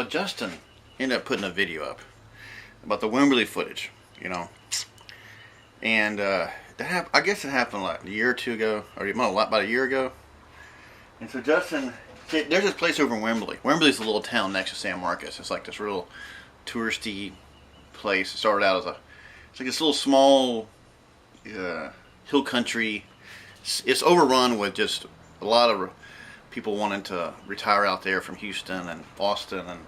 Justin ended up putting a video up about the Wembley footage, and I guess it happened like a year or two ago, or about a year ago. And so Justin, there's this place over in Wembley. Wembley's a little town next to San Marcos. It's like this real touristy place. It started out as it's like this little small hill country. It's overrun with just a lot of people wanting to retire out there from Houston and Austin, and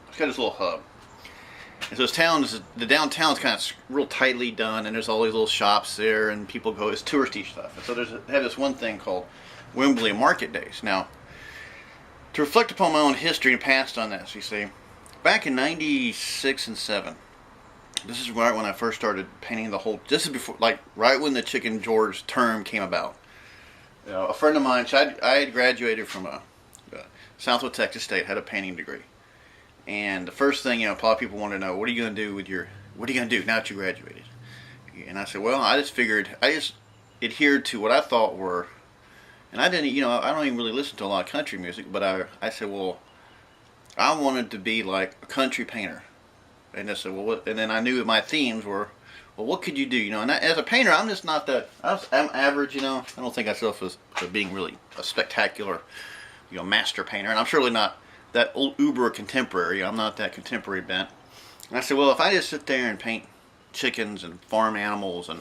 it's got this little hub. And so the downtown's kind of real tightly done, and there's all these little shops there, and people go, it's touristy stuff. And so they have this one thing called Wembley Market Days. Now, to reflect upon my own history and past on this, you see, back in '96 and '97, this is right when I first started painting the whole. This is before, like, right when the Chicken George term came about. A friend of mine, I had graduated from Southwest Texas State, had a painting degree. And the first thing, a lot of people want to know, what are you going to do now that you graduated? And I said, well, I just adhered to what I thought were, and I didn't, I don't even really listen to a lot of country music, but I said, well, I wanted to be like a country painter. And I said, well, and then I knew that my themes were, well, what could you do, and as a painter, I'm just not that, I'm average, I don't think of myself as being really a spectacular, master painter, and I'm surely not that old uber contemporary. I'm not that contemporary bent. And I said, well, if I just sit there and paint chickens and farm animals and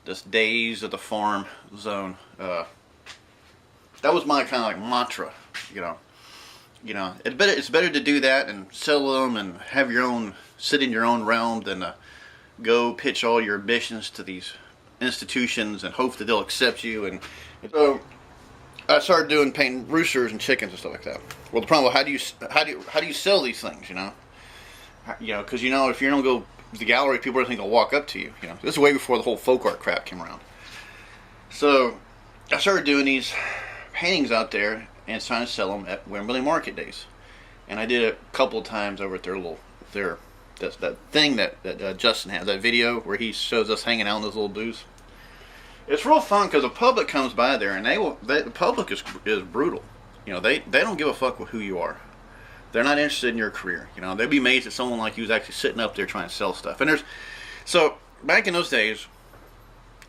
just days of the farm zone, that was my kind of like mantra, It's better to do that and sell them and have sit in your own realm than go pitch all your ambitions to these institutions and hope that they'll accept you. And so I started painting roosters and chickens and stuff like that. Well, the problem was, how do you sell these things? Because if you don't go to the gallery, people don't think they'll walk up to you. This is way before the whole folk art crap came around. So I started doing these paintings out there and trying to sell them at Wembley Market Days, and I did it a couple of times over at that thing that Justin has, that video where he shows us hanging out in those little booths. It's real fun because the public comes by there, and the public is brutal. They don't give a fuck with who you are. They're not interested in your career. They'd be amazed at someone like you who's actually sitting up there trying to sell stuff. And so back in those days,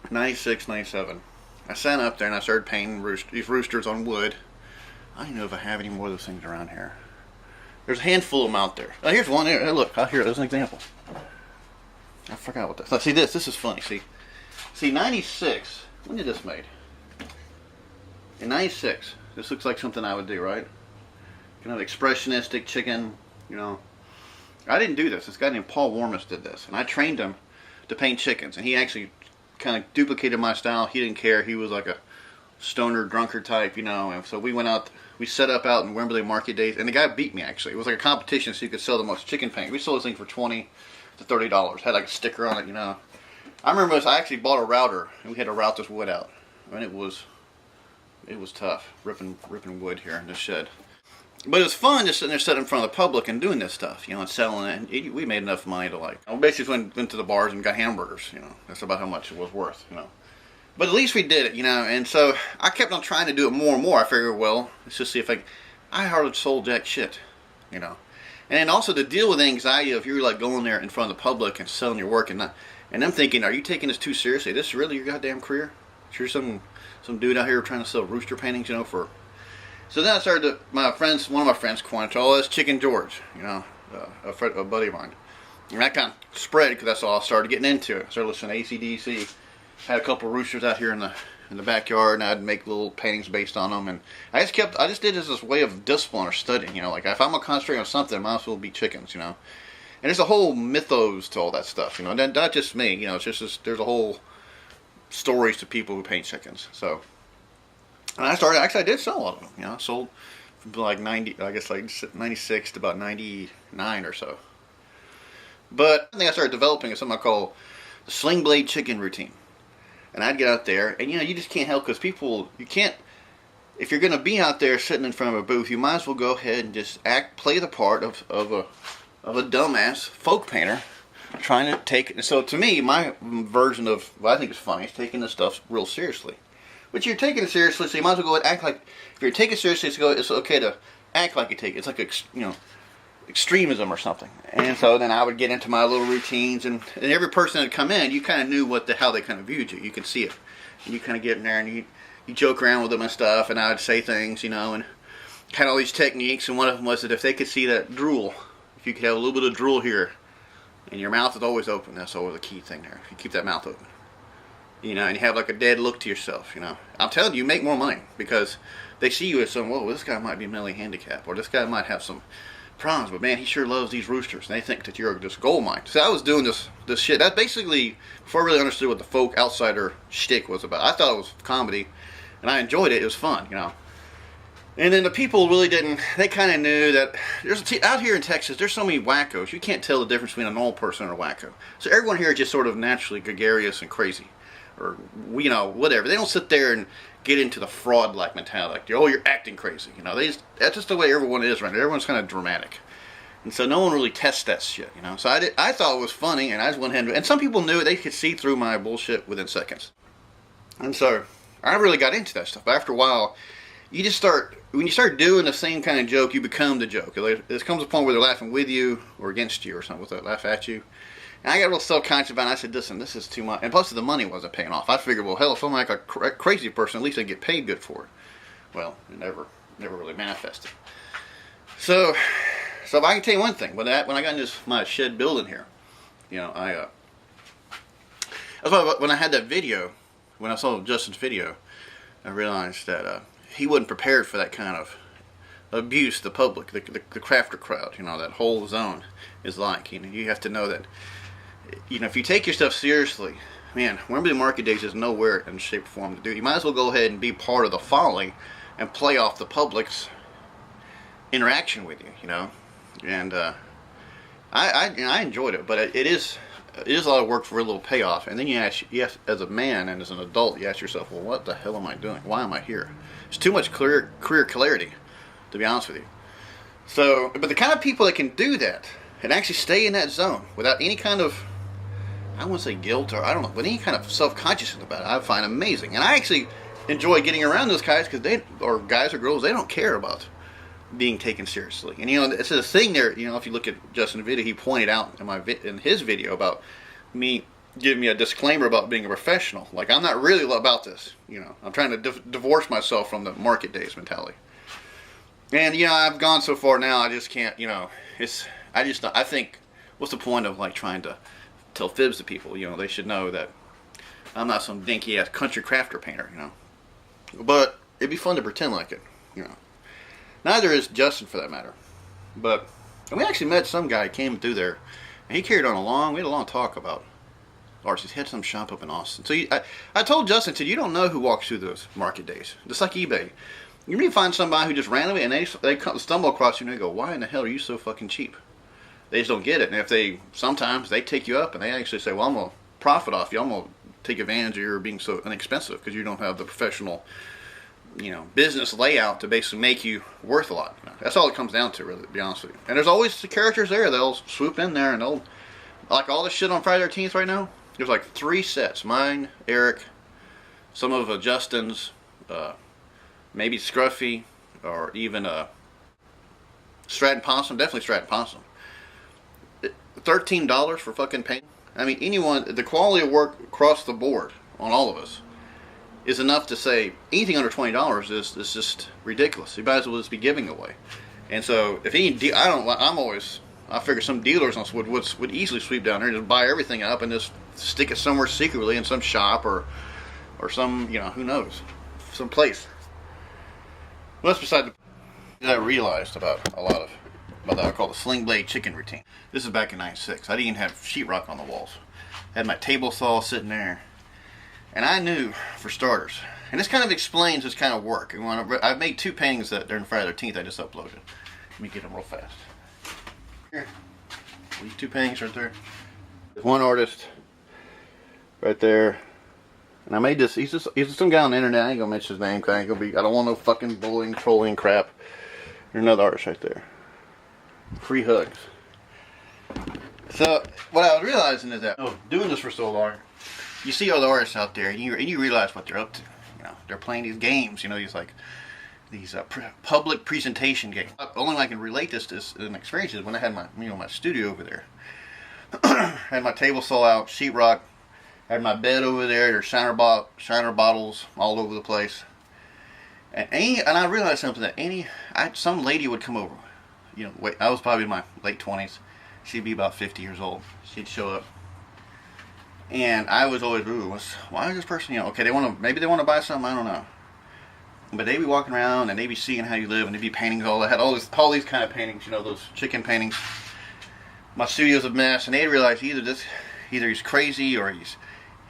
'96, '97, I sat up there and I started painting these roosters on wood. I don't know if I have any more of those things around here. There's a handful of them out there. Oh, here's one here. Look, here, there's an example. I forgot what this. See this. This is funny. See, '96. When did this made? In '96. This looks like something I would do, right? Kind of expressionistic chicken. I didn't do this. This guy named Paul Warmus did this, and I trained him to paint chickens. And he actually kind of duplicated my style. He didn't care. He was like a stoner drunkard type, And so we went out. We set up out in Wembley Market Days, and the guy beat me, actually. It was like a competition so you could sell the most chicken paint. We sold this thing for $20 to $30. Had like a sticker on it, I remember this, I actually bought a router, and we had to route this wood out. And it was tough, ripping wood here in this shed. But it was fun just sitting there sitting in front of the public and doing this stuff, and selling it. And we made enough money to we basically went to the bars and got hamburgers, That's about how much it was worth, But at least we did it, and so I kept on trying to do it more and more. I figured, well, let's just see if I hardly sold jack shit, And then also to deal with the anxiety of you're like going there in front of the public and selling your work and them thinking, are you taking this too seriously? This is really your goddamn career? You're some dude out here trying to sell rooster paintings, for. So then I started one of my friends coined, oh, that's Chicken George, a buddy of mine. And that kind of spread because that's all I started getting into. I started listening to AC/DC. Had a couple of roosters out here in the backyard, and I'd make little paintings based on them. And I just did this way of discipline or studying. Like if I'm gonna concentrate on something, it might as well be chickens. And there's a whole mythos to all that stuff. Not just me. It's just there's a whole stories to people who paint chickens. So, and I did sell a lot of them. I sold from like 96 to about 99 or so. But I think I started developing something I call the sling blade chicken routine. And I'd get out there, and you just can't help because if you're going to be out there sitting in front of a booth, you might as well go ahead and just play the part of a dumbass folk painter trying to take it. So to me, my version of what I think is funny is taking this stuff real seriously. But you're taking it seriously, so you might as well go and act like, if you're taking it seriously, it's okay to act like you take it. It's like, extremism or something. And so then I would get into my little routines, and every person that would come in, you kind of knew how they kind of viewed you. You could see it. And you kind of get in there and you joke around with them and stuff, and I would say things, you know, and had all these techniques, and one of them was that if they could see that drool, if you could have a little bit of drool here, and your mouth is always open, that's always a key thing there. If you keep that mouth open, you know, and you have like a dead look to yourself, you know, I'm telling you, you make more money because they see you as some, whoa, this guy might be mentally handicapped, or this guy might have some problems, but man, he sure loves these roosters, and they think that you're just gold mine. So I was doing this shit. That basically, before I really understood what the folk outsider shtick was about, I thought it was comedy, and I enjoyed it. It was fun, you know. And then the people really didn't. They kind of knew that out here in Texas, there's so many wackos. You can't tell the difference between a normal person and a wacko. So everyone here is just sort of naturally gregarious and crazy, or you know, whatever. They don't sit there and get into the fraud-like mentality. Like, oh, you're acting crazy. You know, that's just the way everyone is right now. Everyone's kind of dramatic. And so no one really tests that shit, you know. So I thought it was funny, and I just went ahead and some people knew it. They could see through my bullshit within seconds. And so I really got into that stuff. But after a while, when you start doing the same kind of joke, you become the joke. There comes a point where they're laughing with you or against you or something, with they laugh at you. And I got real self-conscious about it. I said, listen, this is too much. And plus the money wasn't paying off. I figured, well, hell, if I'm like a crazy person, at least I get paid good for it. Well, it never really manifested. So I can tell you one thing. When I got in my shed building here, you know, that's why when I had that video, when I saw Justin's video, I realized that he wasn't prepared for that kind of abuse the public, the crafter crowd, you know, that whole zone is like. You know, you have to know that, you know, if you take your stuff seriously, man, Wembley Market Days is nowhere in shape or form to do. You might as well go ahead and be part of the folly and play off the public's interaction with you, you know. And I enjoyed it, but it is a lot of work for a little payoff. And then you ask, as a man and as an adult, you ask yourself, well, what the hell am I doing? Why am I here? It's too much career clarity, to be honest with you. So, but the kind of people that can do that and actually stay in that zone without any kind of, I wouldn't say guilt, or I don't know, but any kind of self-consciousness about it, I find amazing. And I actually enjoy getting around those guys because or guys or girls, they don't care about being taken seriously. And you know, it's a thing there. You know, if you look at Justin's video, he pointed out in his video about me giving me a disclaimer about being a professional. Like, I'm not really about this. You know, I'm trying to divorce myself from the Market Days mentality. And you know, I've gone so far now. I just can't. You know, I think, what's the point of like trying to tell fibs to people? You know, they should know that I'm not some dinky ass country crafter painter. You know, but it'd be fun to pretend like it. You know. Neither is Justin, for that matter. But we actually met some guy who came through there, and he carried on we had a long talk about arts. He had some shop up in Austin. So I told Justin, you don't know who walks through those Market Days. Just like eBay. You may find somebody who just randomly, and they stumble across you, and they go, why in the hell are you so fucking cheap? They just don't get it. And sometimes they take you up, and they actually say, well, I'm going to profit off you. I'm going to take advantage of your being so inexpensive because you don't have the professional, you know, business layout to basically make you worth a lot. You know, that's all it comes down to, really, to be honest with you. And there's always the characters there. They'll swoop in there and they'll, like all this shit on Friday the 13th right now, there's like 3 sets. Mine, Eric, some of Justin's, maybe Scruffy, or even Stratton Possum, definitely Stratton Possum. $13 for fucking paint. I mean, anyone, the quality of work across the board on all of us is enough to say anything under $20 is just ridiculous. You might as well just be giving away. And so if I figure some dealers would easily sweep down there and just buy everything up and just stick it somewhere secretly in some shop or some, you know, who knows, some place. Well, that's beside the that I realized about that I call the sling blade chicken routine. This is back in '96. I didn't even have sheetrock on the walls. I had my table saw sitting there. And I knew, for starters, and this kind of explains this kind of work. I've made 2 paintings that during Friday the 13th I just uploaded. Let me get them real fast. Here. These 2 paintings right there. There's one artist right there. And I made this, he's just some guy on the internet. I ain't gonna mention his name because I don't want no fucking bullying, trolling crap. There's another artist right there. Free hugs. So, what I was realizing is that, doing this for so long, you see all the artists out there, and you realize what they're up to. You know, they're playing these games. You know, these like public presentation games. The only way I can relate this to an experience is when I had my my studio over there. Had my table saw out, sheetrock. Had my bed over there. There's shiner bottles all over the place. And I realized something that some lady would come over. I was probably in my late 20s. She'd be about 50 years old. She'd show up. And I was always, why is this person, okay, maybe they want to buy something, I don't know. But they'd be walking around and they'd be seeing how you live, and they'd be paintings I had all these kind of paintings, those chicken paintings. My studio's a mess, and they realized either he's crazy or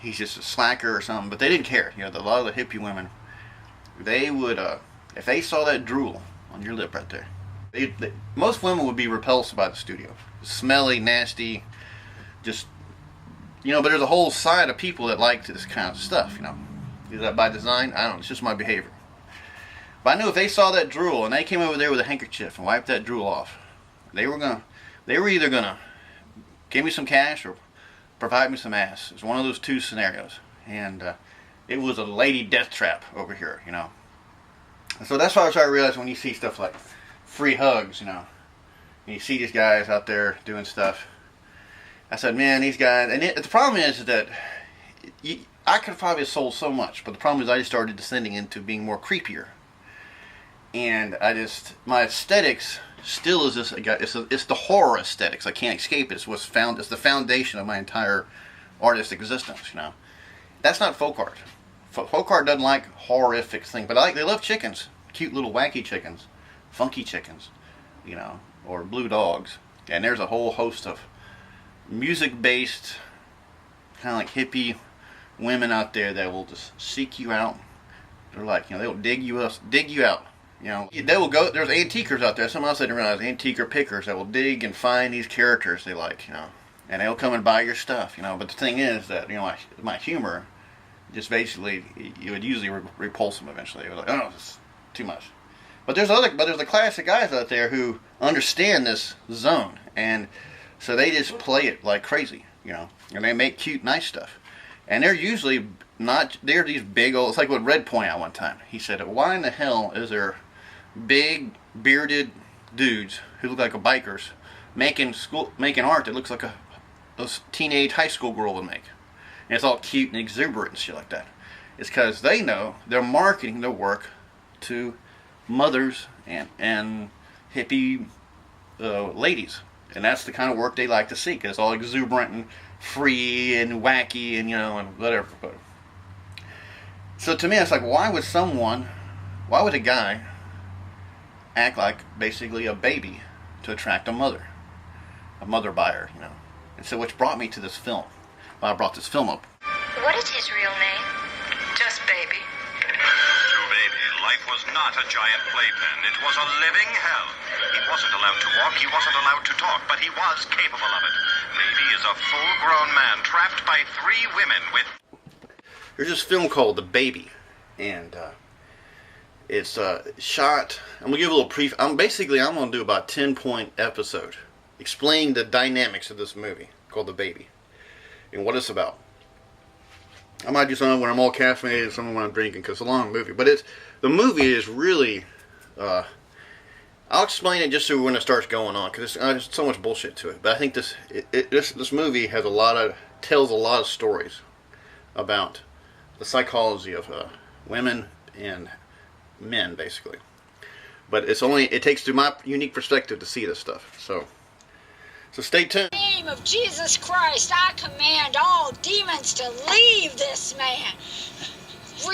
he's just a slacker or something, but they didn't care. A lot of the hippie women, they would, if they saw that drool on your lip right there, most women would be repulsed by the studio. Smelly, nasty, just, but there's a whole side of people that like this kind of stuff, Is that by design? I don't know, it's just my behavior. But I knew if they saw that drool and they came over there with a handkerchief and wiped that drool off, they were either gonna give me some cash or provide me some ass. It's one of those two scenarios. And it was a lady death trap over here, So that's why I started realizing when you see stuff like free hugs, and you see these guys out there doing stuff. I said, man, these guys, and the problem is that I could have probably sold so much, but the problem is I just started descending into being more creepier. And my aesthetics still is this, it's the horror aesthetics. I can't escape it. It's the foundation of my entire artist existence, That's not folk art. Folk art doesn't like horrific things, but they love chickens. Cute little wacky chickens. Funky chickens, or blue dogs. And there's a whole host of music-based, kind of like hippie women out there that will just seek you out. They're like, they'll dig you out. They will go. There's antiquers out there. Someone else didn't realize, antiquer pickers that will dig and find these characters they like, and they'll come and buy your stuff, But the thing is that, my humor, just basically, it would usually repulse them eventually. It was like, oh, it's too much. But there's the classic guys out there who understand this zone, and so they just play it like crazy, and they make cute, nice stuff. And they're usually they're these big old, it's like what Red pointed out one time. He said, why in the hell is there big, bearded dudes who look like bikers making art that looks like a teenage high school girl would make? And it's all cute and exuberant and shit like that. It's because they know they're marketing their work to mothers and hippie ladies, and that's the kind of work they like to see, because it's all exuberant and free and wacky and and whatever. So to me, it's like, why would a guy act like basically a baby to attract a mother buyer, And so, which brought me to this film. I brought this film up. What is his real name? Just Baby. To Baby, life was not a giant playpen. It was a living hell. He wasn't allowed to walk, he wasn't allowed to talk, but he was capable of it. Baby is a full-grown man trapped by 3 women with... There's this film called The Baby, and it's shot... I'm going to give a little I'm going to do about a 10-point episode explaining the dynamics of this movie called The Baby and what it's about. I might do something when I'm all caffeinated, something when I'm drinking, because it's a long movie. But the movie is really... I'll explain it just so when it starts going on, because there's so much bullshit to it. But I think this movie has tells a lot of stories about the psychology of women and men, basically. But it takes to my unique perspective to see this stuff. So stay tuned. In the name of Jesus Christ, I command all demons to leave this man.